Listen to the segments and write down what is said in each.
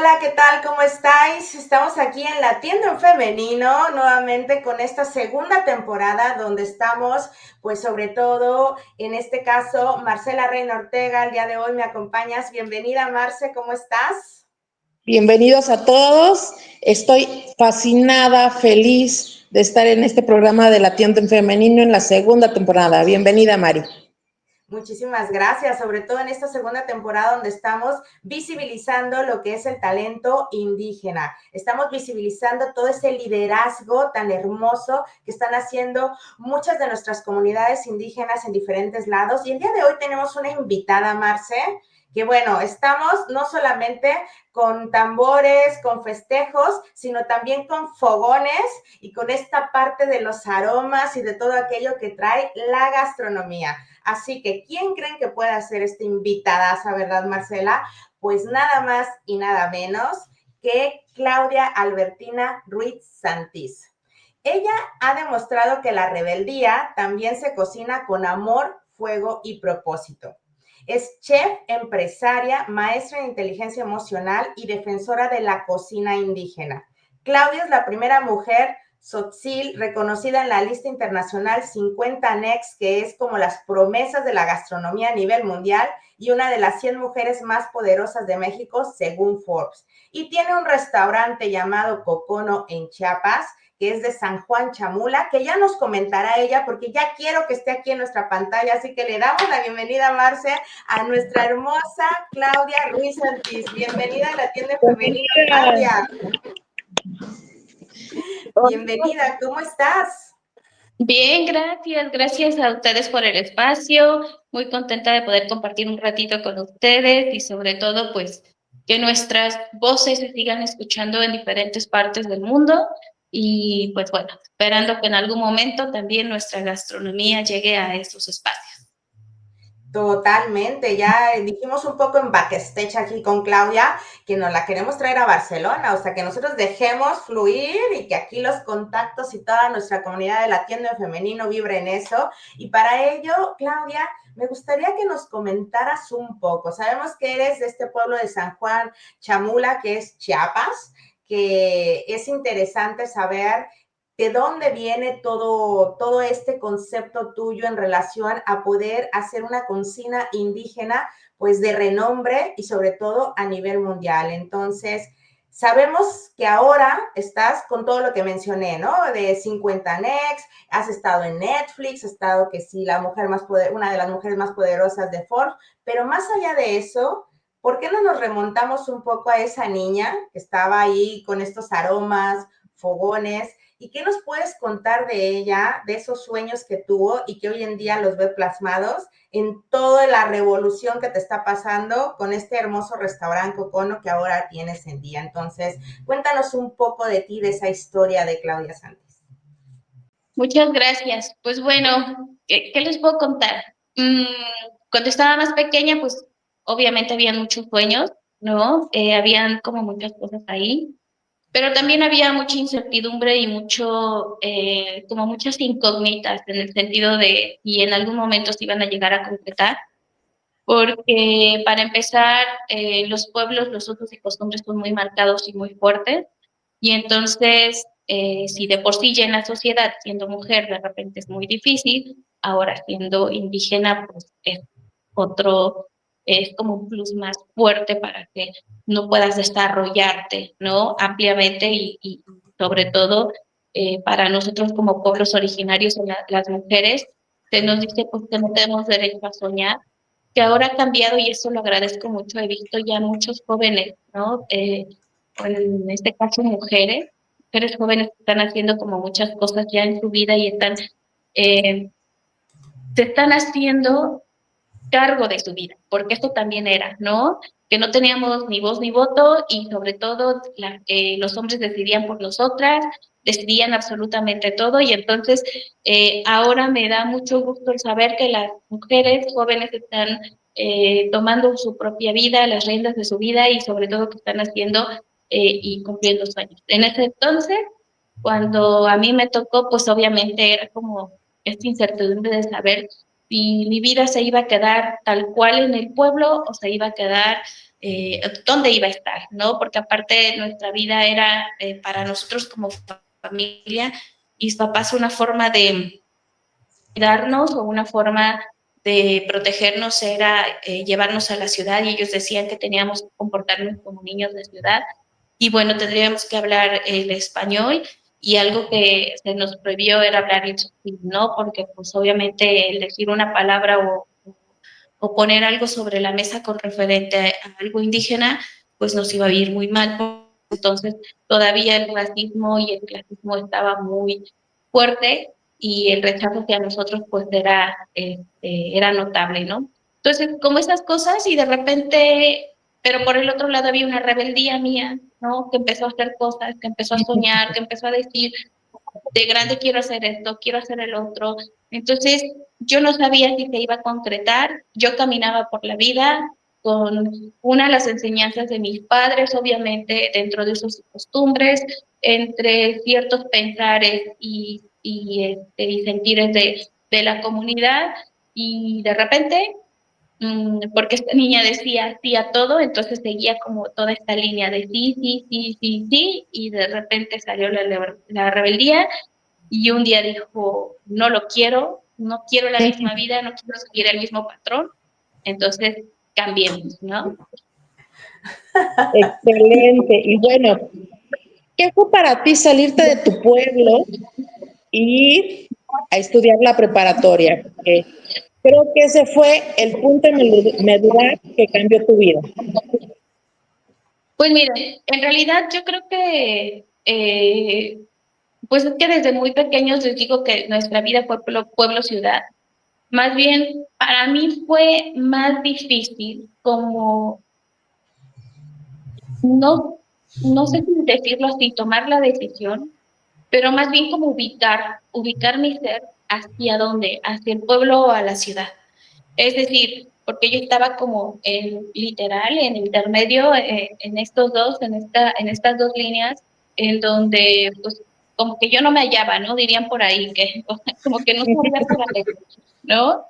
Hola, ¿qué tal? ¿Cómo estáis? Estamos aquí en la tienda en femenino, nuevamente con esta segunda temporada donde estamos, pues sobre todo, en este caso, Marcela Reina Ortega, el día de hoy me acompañas. Bienvenida, Marce, ¿cómo estás? Bienvenidos a todos. Estoy fascinada, feliz de estar en este programa de La Tienda en Femenino en la segunda temporada. Bienvenida, Mari. Muchísimas gracias, sobre todo en esta segunda temporada donde estamos visibilizando lo que es el talento indígena. Estamos visibilizando todo ese liderazgo tan hermoso que están haciendo muchas de nuestras comunidades indígenas en diferentes lados. Y el día de hoy tenemos una invitada, Marce, que bueno, estamos no solamente con tambores, con festejos, sino también con fogones y con esta parte de los aromas y de todo aquello que trae la gastronomía. Así que, ¿quién creen que pueda ser esta invitadaza, verdad, Marcela? Pues nada más y nada menos que Claudia Albertina Ruiz Santís. Ella ha demostrado que la rebeldía también se cocina con amor, fuego y propósito. Es chef, empresaria, maestra en inteligencia emocional y defensora de la cocina indígena. Claudia es la primera mujer Tzotzil, reconocida en la lista internacional 50 Next, que es como las promesas de la gastronomía a nivel mundial, y una de las 100 mujeres más poderosas de México, según Forbes. Y tiene un restaurante llamado Cocono en Chiapas, que es de San Juan Chamula, que ya nos comentará ella, porque ya quiero que esté aquí en nuestra pantalla, así que le damos la bienvenida, Marce, a nuestra hermosa Claudia Ruiz Santís. Bienvenida a la tienda femenina, Claudia. Bienvenida, ¿cómo estás? Bien, gracias. Gracias a ustedes por el espacio. Muy contenta de poder compartir un ratito con ustedes y sobre todo, pues, que nuestras voces se sigan escuchando en diferentes partes del mundo. Y pues bueno, esperando que en algún momento también nuestra gastronomía llegue a esos espacios. Totalmente, ya dijimos un poco en backstage aquí con Claudia que nos la queremos traer a Barcelona, o sea, que nosotros dejemos fluir y que aquí los contactos y toda nuestra comunidad de la tienda en femenino vibre en eso. Y para ello, Claudia, me gustaría que nos comentaras un poco. Sabemos que eres de este pueblo de San Juan Chamula, que es Chiapas, que es interesante saber de dónde viene todo este concepto tuyo en relación a poder hacer una cocina indígena, pues de renombre y sobre todo a nivel mundial. Entonces, sabemos que ahora estás con todo lo que mencioné, ¿no? De 50 Next, has estado en Netflix, has estado que sí, una de las mujeres más poderosas de Forbes, pero más allá de eso, ¿por qué no nos remontamos un poco a esa niña que estaba ahí con estos aromas, fogones? ¿Y qué nos puedes contar de ella, de esos sueños que tuvo y que hoy en día los ve plasmados en toda la revolución que te está pasando con este hermoso restaurante Cocono que ahora tienes en día? Entonces, cuéntanos un poco de ti, de esa historia de Claudia Santos. Muchas gracias. Pues bueno, ¿qué les puedo contar? Cuando estaba más pequeña, pues obviamente habían muchos sueños, ¿no? Habían como muchas cosas ahí. Pero también había mucha incertidumbre y como muchas incógnitas en el sentido de si en algún momento se iban a llegar a concretar, porque para empezar, los pueblos, los usos y costumbres son muy marcados y muy fuertes, y entonces, si de por sí ya en la sociedad, siendo mujer, de repente es muy difícil, ahora siendo indígena, pues es como un plus más fuerte para que no puedas desarrollarte, ¿no? Ampliamente y sobre todo para nosotros como pueblos originarios, las mujeres, se nos dice pues, que no tenemos derecho a soñar, que ahora ha cambiado y eso lo agradezco mucho. He visto ya muchos jóvenes, ¿no? O en este caso mujeres jóvenes que están haciendo como muchas cosas ya en su vida y eh, se están haciendo cargo de su vida, porque esto también era, ¿no? Que no teníamos ni voz ni voto y sobre todo los hombres decidían por nosotras, decidían absolutamente todo y entonces ahora me da mucho gusto el saber que las mujeres jóvenes están tomando su propia vida, las riendas de su vida y sobre todo que están haciendo y cumpliendo sueños. En ese entonces, cuando a mí me tocó, pues obviamente era como esta incertidumbre de saber si mi vida se iba a quedar tal cual en el pueblo o se iba a quedar dónde iba a estar, ¿no? Porque aparte nuestra vida era para nosotros como familia, mis papás una forma de cuidarnos o una forma de protegernos era llevarnos a la ciudad y ellos decían que teníamos que comportarnos como niños de ciudad y bueno, tendríamos que hablar el español y algo que se nos prohibió era hablar el sutil, ¿no? Porque pues obviamente elegir una palabra o poner algo sobre la mesa con referente a algo indígena, pues nos iba a ir muy mal. Entonces todavía el racismo y el clasismo estaba muy fuerte y el rechazo hacia nosotros pues era notable, ¿no? Entonces, como esas cosas y de repente, pero por el otro lado había una rebeldía mía, ¿no? Que empezó a hacer cosas, que empezó a soñar, que empezó a decir, de grande quiero hacer esto, quiero hacer el otro. Entonces, yo no sabía si se iba a concretar, yo caminaba por la vida con una de las enseñanzas de mis padres, obviamente, dentro de sus costumbres, entre ciertos pensares y sentires de la comunidad, y de repente porque esta niña decía sí a todo, entonces seguía como toda esta línea de sí, sí, sí, sí, sí, y de repente salió la rebeldía y un día dijo, no lo quiero, no quiero la misma vida, no quiero seguir el mismo patrón, entonces cambiemos, ¿no? Excelente. Y bueno, ¿qué fue para ti salirte de tu pueblo y ir a estudiar la preparatoria? Porque creo que ese fue el punto medular que cambió tu vida. Pues mire, en realidad yo creo que pues es que desde muy pequeños les digo que nuestra vida fue pueblo-ciudad. Más bien, para mí fue más difícil como, no, no sé si decirlo así, tomar la decisión, pero más bien como ubicar mi ser hacia dónde, hacia el pueblo o a la ciudad. Es decir, porque yo estaba como en literal, en intermedio, en estos dos, en estas dos líneas, en donde pues como que yo no me hallaba, ¿no? Dirían por ahí que como que no sabía para qué, ¿no?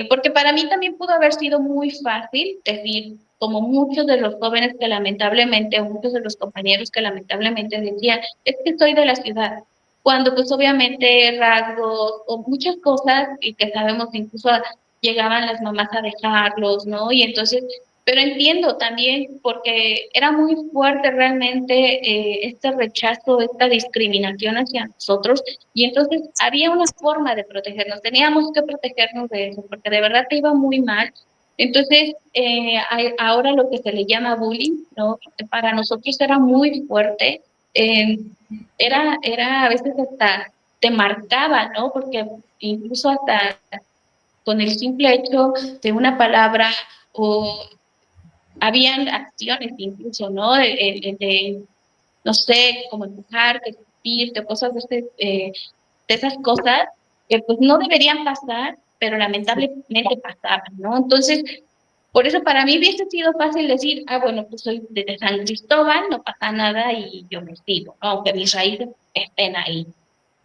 Porque para mí también pudo haber sido muy fácil decir, como muchos de los jóvenes que lamentablemente, o muchos de los compañeros que lamentablemente decían, es que soy de la ciudad, cuando pues obviamente rasgos o muchas cosas y que sabemos incluso llegaban las mamás a dejarlos, ¿no? Y entonces, pero entiendo también porque era muy fuerte realmente este rechazo, esta discriminación hacia nosotros y entonces había una forma de protegernos, teníamos que protegernos de eso porque de verdad te iba muy mal. Entonces, ahora lo que se le llama bullying, ¿no? Para nosotros era muy fuerte, eh, era a veces hasta te marcaba, ¿no? Porque incluso hasta con el simple hecho de una palabra o habían acciones incluso, ¿no? No sé, como empujarte, escupirte, cosas de esas cosas que pues no deberían pasar, pero lamentablemente pasaban, ¿no? Entonces, por eso para mí hubiese sido fácil decir, ah, bueno, pues soy de San Cristóbal, no pasa nada y yo me sigo, ¿no? Aunque mis raíces estén ahí.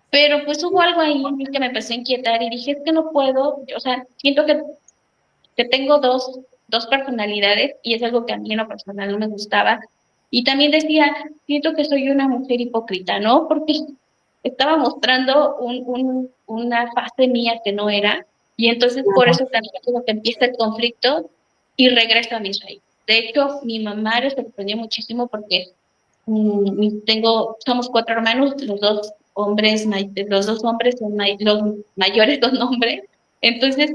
Pero pues hubo algo ahí en mí que me empezó a inquietar y dije, es que no puedo, o sea, siento que tengo dos personalidades y es algo que a mí en lo personal no me gustaba. Y también decía, siento que soy una mujer hipócrita, ¿no? Porque estaba mostrando una fase mía que no era y entonces por eso también como que empieza el conflicto y regreso a mis raíces. De hecho, mi mamá le sorprendió muchísimo porque somos cuatro hermanos, los dos hombres son los mayores son hombres. Entonces,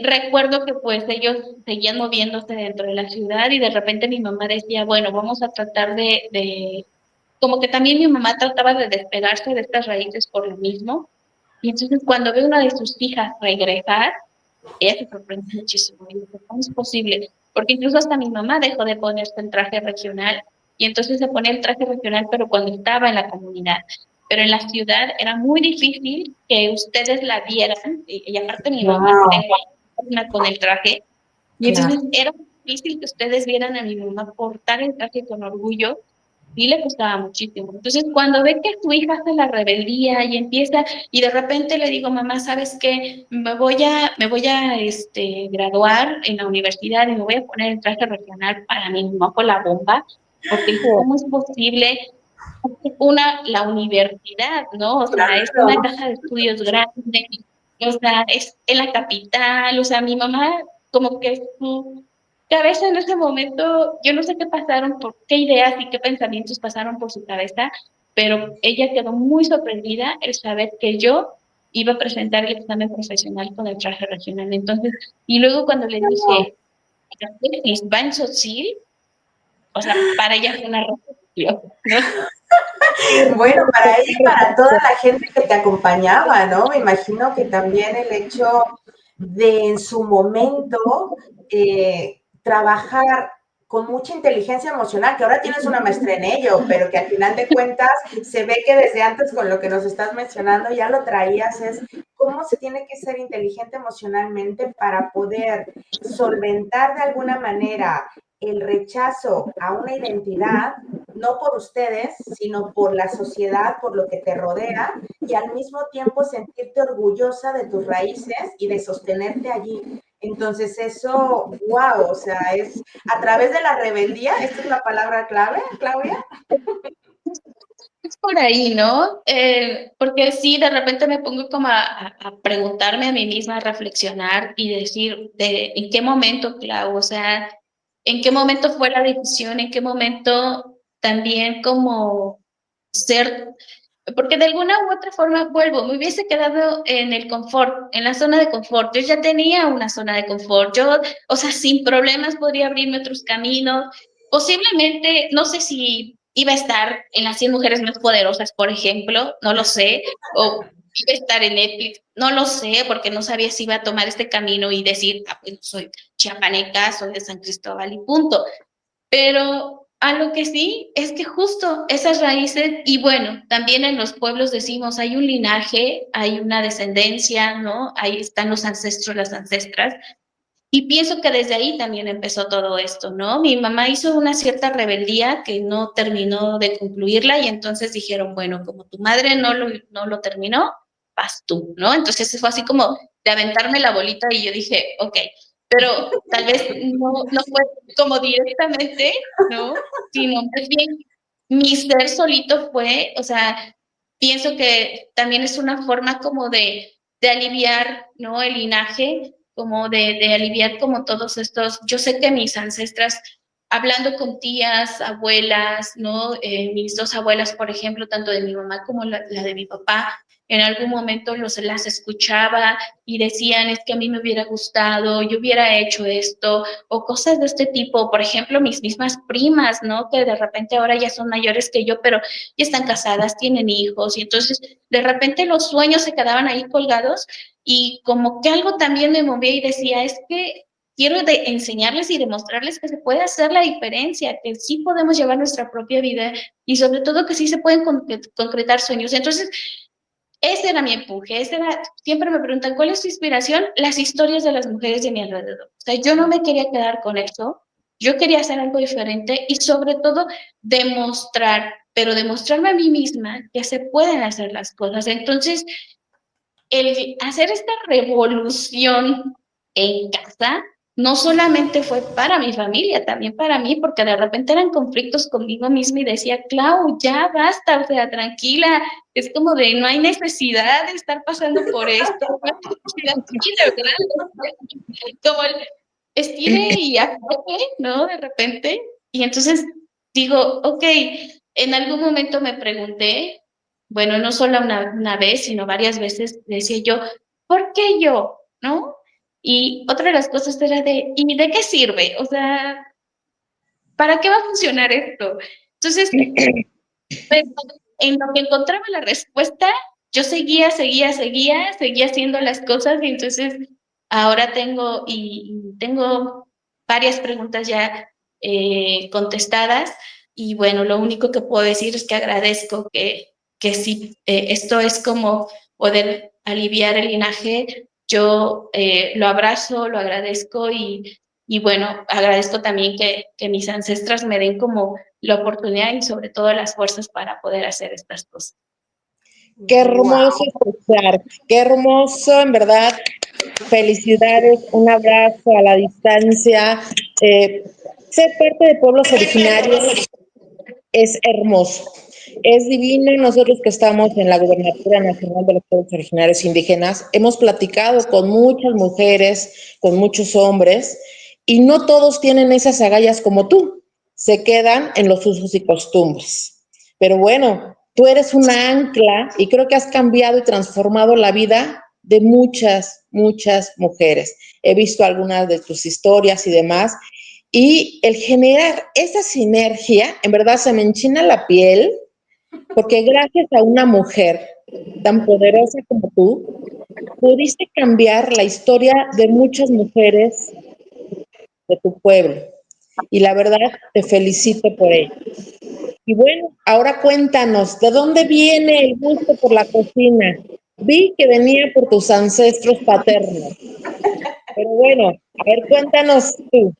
recuerdo que pues ellos seguían moviéndose dentro de la ciudad y de repente mi mamá decía, bueno, vamos a tratar como que también mi mamá trataba de despegarse de estas raíces por lo mismo. Y entonces cuando ve una de sus hijas regresar, ella se sorprendió muchísimo y dice, ¿cómo es posible? Porque incluso hasta mi mamá dejó de ponerse el traje regional y entonces se ponía el traje regional, pero cuando estaba en la comunidad. Pero en la ciudad era muy difícil que ustedes la vieran, y aparte mi mamá Wow, tenía una con el traje, y claro. entonces era difícil que ustedes vieran a mi mamá portar el traje con orgullo, sí le costaba muchísimo. Entonces, cuando ve que su hija hace la rebeldía y empieza, y de repente le digo, mamá, ¿sabes qué? Me voy a graduar en la universidad y me voy a poner el traje regional para mi mamá con la bomba, porque dijo, ¿cómo es posible? La universidad, ¿no? O sea, es una Claro. casa de estudios grande, o sea, es en la capital, o sea, mi mamá como que su cabeza en ese momento, yo no sé qué pasaron, por qué ideas y qué pensamientos pasaron por su cabeza, pero ella quedó muy sorprendida el saber que yo iba a presentar el examen profesional con el traje regional. Entonces, y luego cuando le dije, ¿la tesis va en Sotzil? O sea, para ella fue una revolución, ¿no? Bueno, para ella y para toda la gente que te acompañaba, ¿no? Me imagino que también el hecho de en su momento trabajar con mucha inteligencia emocional, que ahora tienes una maestría en ello, pero que al final de cuentas se ve que desde antes con lo que nos estás mencionando ya lo traías, es cómo se tiene que ser inteligente emocionalmente para poder solventar de alguna manera el rechazo a una identidad, no por ustedes, sino por la sociedad, por lo que te rodea, y al mismo tiempo sentirte orgullosa de tus raíces y de sostenerte allí. Entonces eso, wow, o sea, es a través de la rebeldía, esta es la palabra clave, Claudia. Es por ahí, ¿no? Porque sí, de repente me pongo como a preguntarme a mí misma, a reflexionar y decir en qué momento, Clau, o sea, en qué momento fue la decisión, en qué momento también como ser, porque de alguna u otra forma vuelvo, me hubiese quedado en el confort, en la zona de confort. Yo ya tenía una zona de confort, yo, o sea, sin problemas podría abrirme otros caminos. Posiblemente, no sé si iba a estar en las 100 mujeres más poderosas, por ejemplo, no lo sé, o iba a estar en Netflix, no lo sé, porque no sabía si iba a tomar este camino y decir, ah, pues soy chiapaneca, soy de San Cristóbal y punto. Pero a lo que sí es que justo esas raíces, y bueno, también en los pueblos decimos, hay un linaje, hay una descendencia, ¿no? Ahí están los ancestros, las ancestras, y pienso que desde ahí también empezó todo esto, ¿no? Mi mamá hizo una cierta rebeldía que no terminó de concluirla y entonces dijeron, bueno, como tu madre no lo terminó, vas tú, ¿no? Entonces fue así como de aventarme la bolita y yo dije, ok, pero tal vez no fue como directamente, ¿no? Sino más bien mi ser solito fue, o sea, pienso que también es una forma como de aliviar, ¿no? El linaje, como de aliviar como todos estos, yo sé que mis ancestras, hablando con tías, abuelas, ¿no? Mis dos abuelas, por ejemplo, tanto de mi mamá como la de mi papá, en algún momento las escuchaba y decían, es que a mí me hubiera gustado, yo hubiera hecho esto, o cosas de este tipo. Por ejemplo, mis mismas primas, ¿no? Que de repente ahora ya son mayores que yo, pero ya están casadas, tienen hijos, y entonces de repente los sueños se quedaban ahí colgados y como que algo también me movía y decía, es que quiero enseñarles y demostrarles que se puede hacer la diferencia, que sí podemos llevar nuestra propia vida y sobre todo que sí se pueden concretar sueños. Entonces, ese era mi empuje, siempre me preguntan, ¿cuál es tu inspiración? Las historias de las mujeres de mi alrededor. O sea, yo no me quería quedar con eso, yo quería hacer algo diferente y sobre todo demostrar, pero demostrarme a mí misma que se pueden hacer las cosas. Entonces, el hacer esta revolución en casa no solamente fue para mi familia, también para mí, porque de repente eran conflictos conmigo misma y decía, Clau, ya basta, o sea, tranquila, es como de no hay necesidad de estar pasando por esto, no hay necesidad, sí, de verdad, como el estire y afloje, ¿no? De repente, y entonces digo, ok, en algún momento me pregunté, bueno, no solo una vez, sino varias veces, decía yo, ¿por qué yo? ¿No? Y otra de las cosas era ¿y de qué sirve? O sea, ¿para qué va a funcionar esto? Entonces, pues, en lo que encontraba la respuesta, yo seguía haciendo las cosas y entonces ahora tengo varias preguntas ya contestadas y bueno, lo único que puedo decir es que agradezco que sí, esto es como poder aliviar el linaje, yo lo abrazo, lo agradezco y bueno, agradezco también que mis ancestras me den como la oportunidad y sobre todo las fuerzas para poder hacer estas cosas. Qué hermoso escuchar, qué hermoso, en verdad. Felicidades, un abrazo a la distancia. Ser parte de pueblos originarios es hermoso, es divino. Nosotros que estamos en la Gubernatura Nacional de los Pueblos Originarios Indígenas, hemos platicado con muchas mujeres, con muchos hombres, y no todos tienen esas agallas como tú, se quedan en los usos y costumbres. Pero bueno, tú eres una ancla y creo que has cambiado y transformado la vida de muchas, muchas mujeres. He visto algunas de tus historias y demás, y el generar esa sinergia, en verdad se me enchina la piel, porque gracias a una mujer tan poderosa como tú, pudiste cambiar la historia de muchas mujeres de tu pueblo. Y la verdad, te felicito por ello. Y bueno, ahora cuéntanos, ¿de dónde viene el gusto por la cocina? Vi que venía por tus ancestros paternos. Pero bueno, a ver, cuéntanos tú.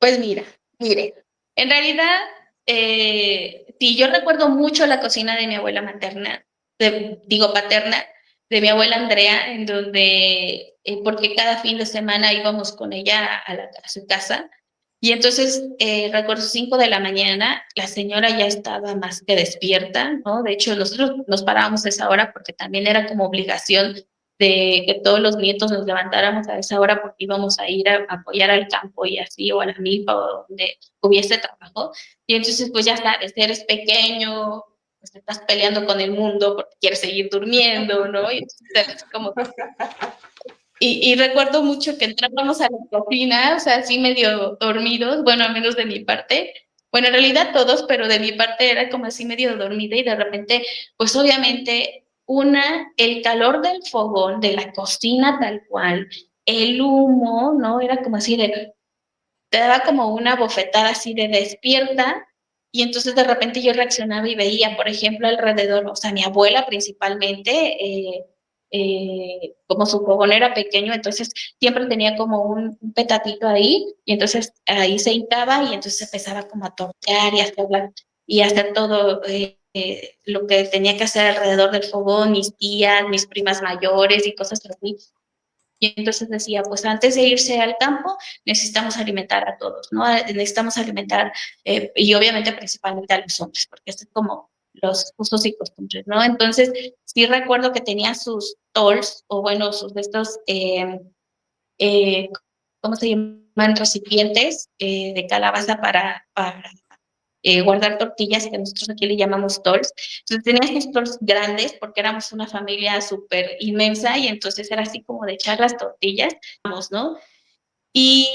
Pues mire, en realidad, sí, yo recuerdo mucho la cocina de mi abuela materna, paterna, de mi abuela Andrea, en donde, porque cada fin de semana íbamos con ella a su casa, y entonces recuerdo 5 de la mañana, la señora ya estaba más que despierta, ¿no? De hecho, nosotros nos parábamos a esa hora porque también era como obligación de que todos los nietos nos levantáramos a esa hora porque íbamos a ir a apoyar al campo y así, o a la milpa, o donde hubiese trabajo. Y entonces, pues ya sabes, eres pequeño, pues estás peleando con el mundo porque quieres seguir durmiendo, ¿no? Y entonces es como... Y recuerdo mucho que entrábamos a la cocina, o sea, así medio dormidos, bueno, al menos de mi parte. Bueno, en realidad todos, pero de mi parte era como así medio dormida y de repente, pues obviamente, el calor del fogón, de la cocina tal cual, el humo, ¿no? Era como así te daba como una bofetada así de despierta, y entonces de repente yo reaccionaba y veía, por ejemplo, alrededor, o sea, mi abuela principalmente, como su fogón era pequeño, entonces siempre tenía como un petatito ahí, y entonces ahí se hincaba y entonces empezaba como a tortear y hacer todo lo que tenía que hacer alrededor del fogón, mis tías, mis primas mayores y cosas así. Y entonces decía, pues antes de irse al campo, necesitamos alimentar a todos, ¿no? Necesitamos alimentar, y obviamente principalmente a los hombres, porque esto es como los usos y costumbres, ¿no? Entonces, sí recuerdo que tenía sus tolls, o bueno, sus de estos, eh, ¿cómo se llaman? Recipientes de calabaza para guardar tortillas, que nosotros aquí le llamamos tols. Entonces tenía estos tols grandes porque éramos una familia súper inmensa y entonces era así como de echar las tortillas, vamos, ¿no? Y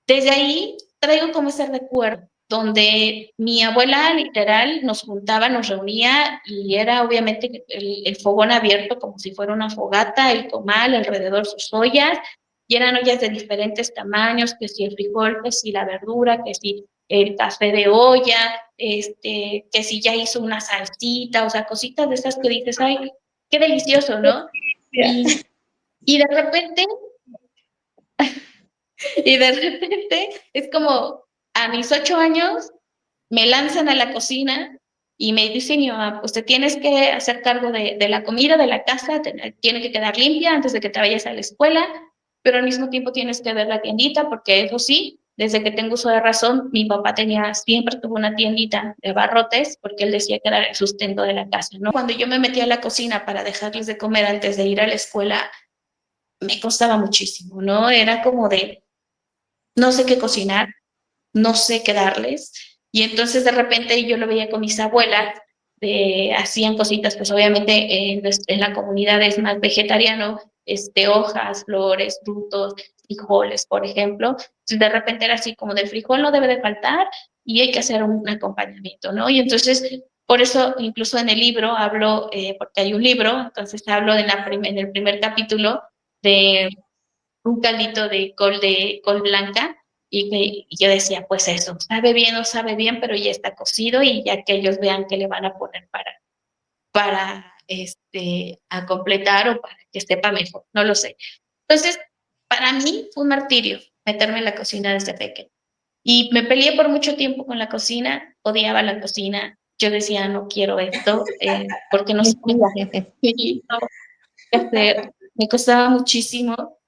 desde ahí traigo como ese recuerdo donde mi abuela literal nos juntaba, nos reunía y era obviamente el fogón abierto como si fuera una fogata, el comal, alrededor sus ollas, y eran ollas de diferentes tamaños, que si el frijol, que si la verdura, que si el café de olla, que si ya hizo una salsita, o sea, cositas de esas que dices, ay, qué delicioso, ¿no? Y de repente y de repente es como a mis 8 años me lanzan a la cocina y me dicen, mi mamá, pues te tienes que hacer cargo de la comida, de la casa, tiene que quedar limpia antes de que te vayas a la escuela, pero al mismo tiempo tienes que ver la tiendita, porque eso sí, desde que tengo uso de razón, mi papá siempre tuvo una tiendita de abarrotes, porque él decía que era el sustento de la casa, ¿no? Cuando yo me metí a la cocina para dejarles de comer antes de ir a la escuela, me costaba muchísimo, ¿no? Era como de, no sé qué cocinar, no sé qué darles. Y entonces de repente yo lo veía con mis abuelas, hacían cositas, pues obviamente en la comunidad es más vegetariano, hojas, flores, frutos, frijoles, por ejemplo. Entonces de repente era así como del frijol no debe de faltar y hay que hacer un acompañamiento, ¿no? Y entonces, por eso incluso en el libro hablo, porque hay un libro, entonces hablo en el primer capítulo de un caldito de col blanca y yo decía, pues eso, sabe bien o sabe bien, pero ya está cocido y ya que ellos vean qué le van a poner para a completar o para que sepa mejor, no lo sé. Entonces, para mí fue un martirio meterme en la cocina desde pequeña. Y me peleé por mucho tiempo con la cocina, odiaba la cocina. Yo decía, no quiero esto, porque no sabía qué hacer. Me costaba muchísimo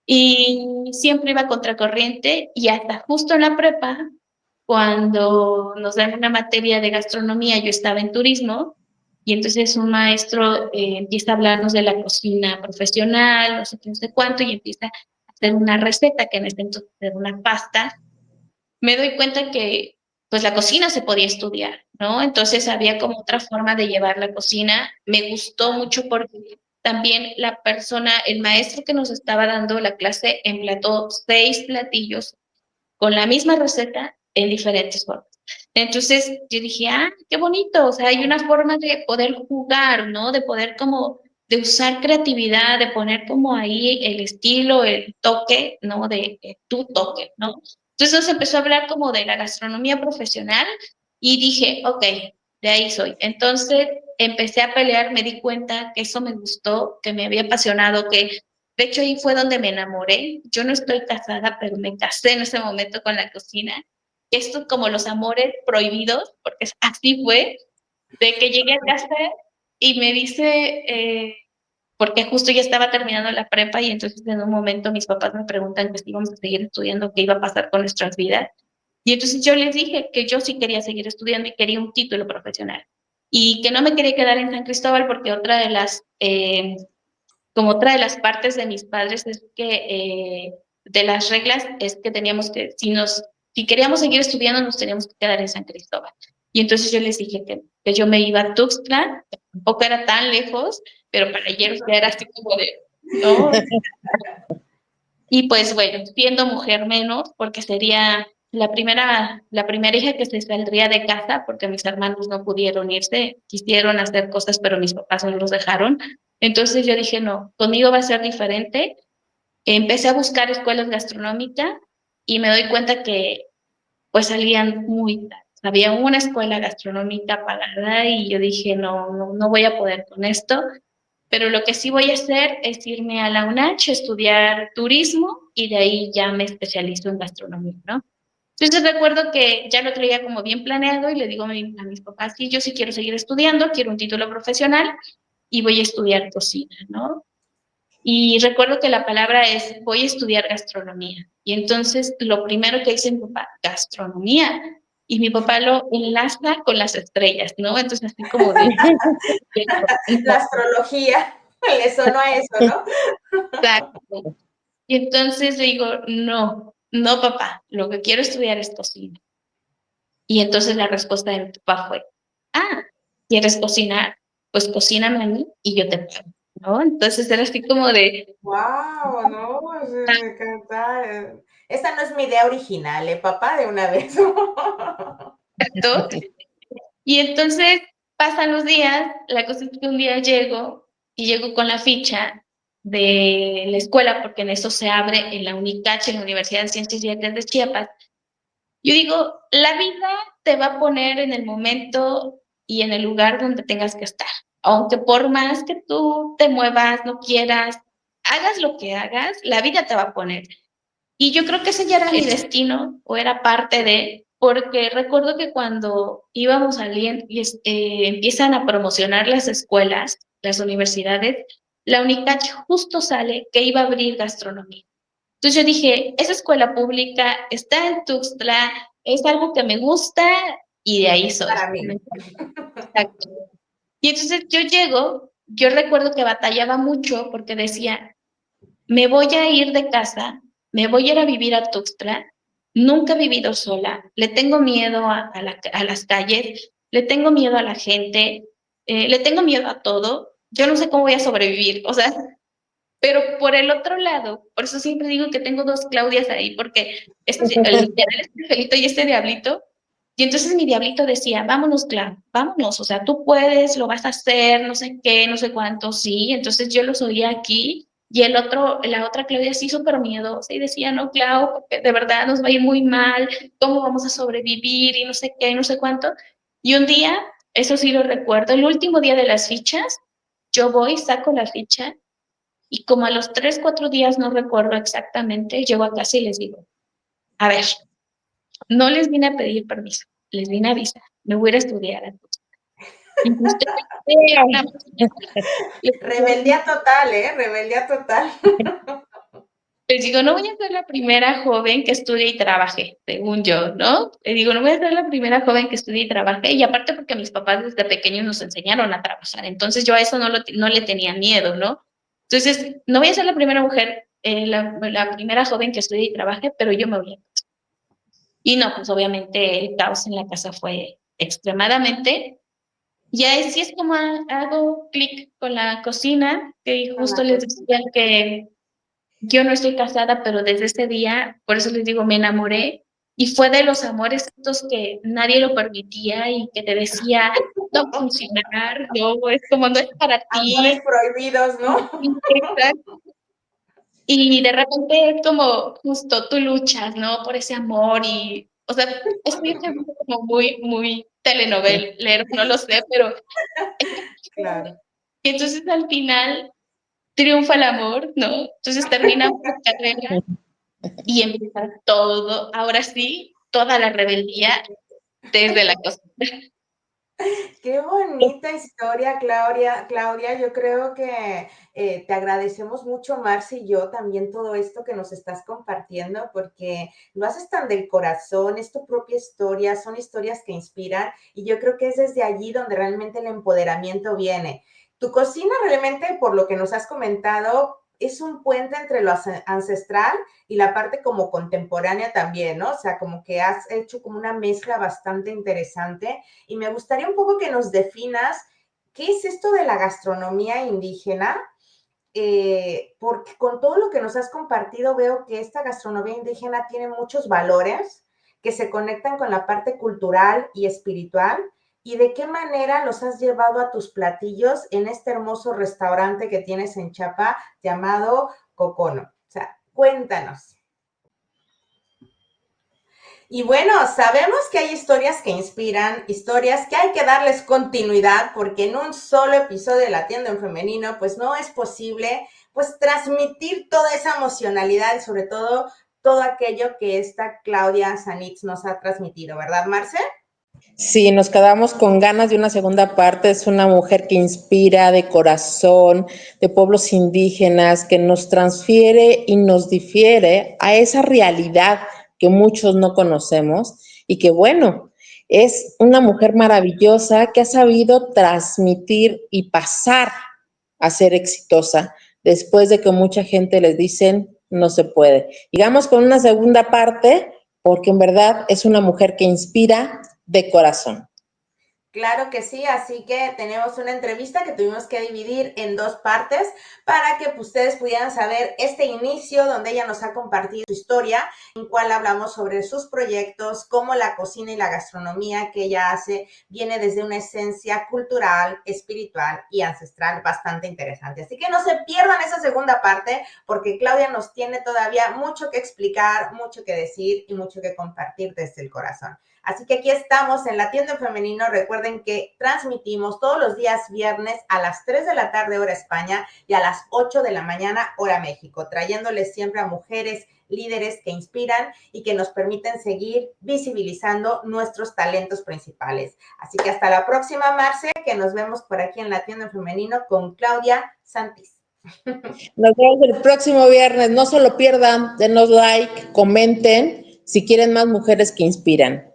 y siempre iba contracorriente y hasta justo en la prepa, cuando nos dan una materia de gastronomía, yo estaba en turismo y entonces un maestro empieza a hablarnos de la cocina profesional, no sé qué, no sé cuánto, y empieza a hacer una receta que en este entonces era una pasta. Me doy cuenta que pues la cocina se podía estudiar, ¿no? Entonces había como otra forma de llevar la cocina. Me gustó mucho porque también la persona, el maestro que nos estaba dando la clase, emplató 6 platillos con la misma receta en diferentes formas. Entonces yo dije, qué bonito, o sea, hay una forma de poder jugar, ¿no? De poder como, de usar creatividad, de poner como ahí el estilo, el toque, ¿no? De tu toque, ¿no? Entonces nos empezó a hablar como de la gastronomía profesional y dije, ok, de ahí soy. Entonces empecé a pelear, me di cuenta que eso me gustó, que me había apasionado, que de hecho, ahí fue donde me enamoré. Yo no estoy casada, pero me casé en ese momento con la cocina. Esto es como los amores prohibidos, porque así fue, de que llegué a casa y me dice, porque justo ya estaba terminando la prepa y entonces en un momento mis papás me preguntan que si íbamos a seguir estudiando, qué iba a pasar con nuestras vidas. Y entonces yo les dije que yo sí quería seguir estudiando y quería un título profesional. Y que no me quería quedar en San Cristóbal porque otra de las como otra de las partes de mis padres es que de las reglas es que teníamos que, si queríamos seguir estudiando, nos teníamos que quedar en San Cristóbal. Y entonces yo les dije que yo me iba a Tuxtla, tampoco era tan lejos, pero para ellos ya era así como de, no. Y pues bueno, siendo mujer menos, porque sería la primera hija que se saldría de casa, porque mis hermanos no pudieron irse, quisieron hacer cosas, pero mis papás no los dejaron. Entonces yo dije, no, conmigo va a ser diferente. Empecé a buscar escuelas gastronómicas y me doy cuenta que pues salían muy tarde. Había una escuela gastronómica pagada y yo dije, no, no, no voy a poder con esto, pero lo que sí voy a hacer es irme a la UNACH, estudiar turismo y de ahí ya me especializo en gastronomía, ¿no? Entonces recuerdo que ya lo traía como bien planeado y le digo a mis papás, sí, yo sí quiero seguir estudiando, quiero un título profesional y voy a estudiar cocina, ¿no? Y recuerdo que la palabra es, voy a estudiar gastronomía. Y entonces lo primero que dice mi papá, gastronomía. Y mi papá lo enlaza con las estrellas, ¿no? Entonces así como de... La astrología, le sonó a eso, ¿no? Exacto. Y entonces le digo, no, no papá, lo que quiero estudiar es cocina. Y entonces la respuesta de mi papá fue, ¿quieres cocinar? Pues cocíname a mí y yo te pago, ¿no? Entonces era así como de... Wow, no, me encanta. Esta no es mi idea original, papá, de una vez. ¿Exacto? Y entonces pasan los días, la cosa es que un día llego y llego con la ficha de la escuela, porque en eso se abre en la UNICACH, en la Universidad de Ciencias y Artes de Chiapas. Yo digo, la vida te va a poner en el momento y en el lugar donde tengas que estar. Aunque por más que tú te muevas, no quieras, hagas lo que hagas, la vida te va a poner. Y yo creo que ese ya era mi destino o era parte de, porque recuerdo que cuando íbamos saliendo y empiezan a promocionar las escuelas, las universidades, la UNICACH justo sale que iba a abrir gastronomía. Entonces yo dije, esa escuela pública está en Tuxtla, es algo que me gusta y de ahí soy. Para mí. Exacto. Y entonces yo llego, yo recuerdo que batallaba mucho porque decía, me voy a ir de casa, me voy a ir a vivir a Tuxtla, nunca he vivido sola, le tengo miedo a las calles, le tengo miedo a la gente, le tengo miedo a todo, yo no sé cómo voy a sobrevivir, o sea, pero por el otro lado, por eso siempre digo que tengo dos Claudias ahí, porque literal este angelito y este diablito, y entonces mi diablito decía, vámonos, Clau, vámonos, o sea, tú puedes, lo vas a hacer, no sé qué, no sé cuánto, sí, entonces yo los oía aquí, y la otra Claudia sí súper miedosa, y decía, no, Clau, porque de verdad nos va a ir muy mal, ¿cómo vamos a sobrevivir? Y no sé qué, no sé cuánto, y un día, eso sí lo recuerdo, el último día de las fichas, yo voy, saco la ficha, y como a los 3, 4 días, no recuerdo exactamente, llego a casa y les digo, a ver, no les vine a pedir permiso, les vine a avisar, me voy a ir a estudiar. Y ustedes vean, Rebeldía total, ¿eh? Rebeldía total. les digo, no voy a ser la primera joven que estudie y trabaje, según yo, ¿no? Les digo, no voy a ser la primera joven que estudie y trabaje, y aparte porque mis papás desde pequeños nos enseñaron a trabajar, entonces yo a eso no le tenía miedo, ¿no? Entonces, no voy a ser la primera mujer, la primera joven que estudie y trabaje, pero yo me voy a casar. Y no, pues obviamente el caos en la casa fue extremadamente. Y ahí sí es como hago clic con la cocina, que Con justo la les cocina. decía que yo no estoy casada, pero desde ese día, por eso les digo, me enamoré y fue de los amores estos que nadie lo permitía y que te decía, no va a funcionar, no, es como no es para Amores ti. prohibidos, ¿no? Y de repente es como justo tú luchas, ¿no? Por ese amor y, o sea, estoy como muy telenovelero, no lo sé, pero Claro. y entonces al final triunfa el amor, ¿no? Entonces terminamos la carrera y empieza todo, ahora sí, toda la rebeldía desde la cocina. Qué bonita historia, Claudia. Claudia, yo creo que te agradecemos mucho, Marci y yo, también todo esto que nos estás compartiendo, porque lo haces tan del corazón, es tu propia historia, son historias que inspiran, y yo creo que es desde allí donde realmente el empoderamiento viene. Tu cocina realmente, por lo que nos has comentado, es un puente entre lo ancestral y la parte como contemporánea también, ¿no? O sea, como que has hecho como una mezcla bastante interesante, y me gustaría un poco que nos definas qué es esto de la gastronomía indígena, porque con todo lo que nos has compartido veo que esta gastronomía indígena tiene muchos valores que se conectan con la parte cultural y espiritual, y de qué manera los has llevado a tus platillos en este hermoso restaurante que tienes en Chiapa llamado Cocono. O sea, cuéntanos. Y bueno, sabemos que hay historias que inspiran, historias que hay que darles continuidad, porque en un solo episodio de La Tienda en Femenino, pues no es posible, pues transmitir toda esa emocionalidad y sobre todo aquello que esta Claudia Sanitz nos ha transmitido, ¿verdad, Marce? Sí, nos quedamos con ganas de una segunda parte. Es una mujer que inspira de corazón, de pueblos indígenas, que nos transfiere y nos difiere a esa realidad que muchos no conocemos y que, bueno, es una mujer maravillosa que ha sabido transmitir y pasar a ser exitosa después de que mucha gente les dicen no se puede. Digamos con una segunda parte porque en verdad es una mujer que inspira de corazón. Claro que sí, así que tenemos una entrevista que tuvimos que dividir en dos partes para que ustedes pudieran saber este inicio donde ella nos ha compartido su historia, en cual hablamos sobre sus proyectos, cómo la cocina y la gastronomía que ella hace viene desde una esencia cultural, espiritual y ancestral bastante interesante. Así que no se pierdan esa segunda parte, porque Claudia nos tiene todavía mucho que explicar, mucho que decir y mucho que compartir desde el corazón. Así que aquí estamos en La Tienda en Femenino. Recuerden que transmitimos todos los días viernes a las 3 de la tarde hora España y a las 8 de la mañana hora México, trayéndoles siempre a mujeres líderes que inspiran y que nos permiten seguir visibilizando nuestros talentos principales. Así que hasta la próxima, Marce, que nos vemos por aquí en La Tienda en Femenino con Claudia Santis. Nos vemos el próximo viernes. No se lo pierdan. Denos like, comenten si quieren más mujeres que inspiran.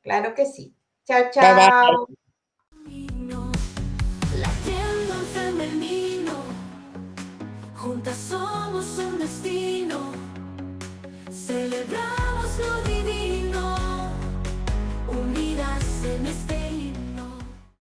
Claro que sí. Chao, Bye bye. chao. La tienda en femenino, juntas somos un destino, celebrar.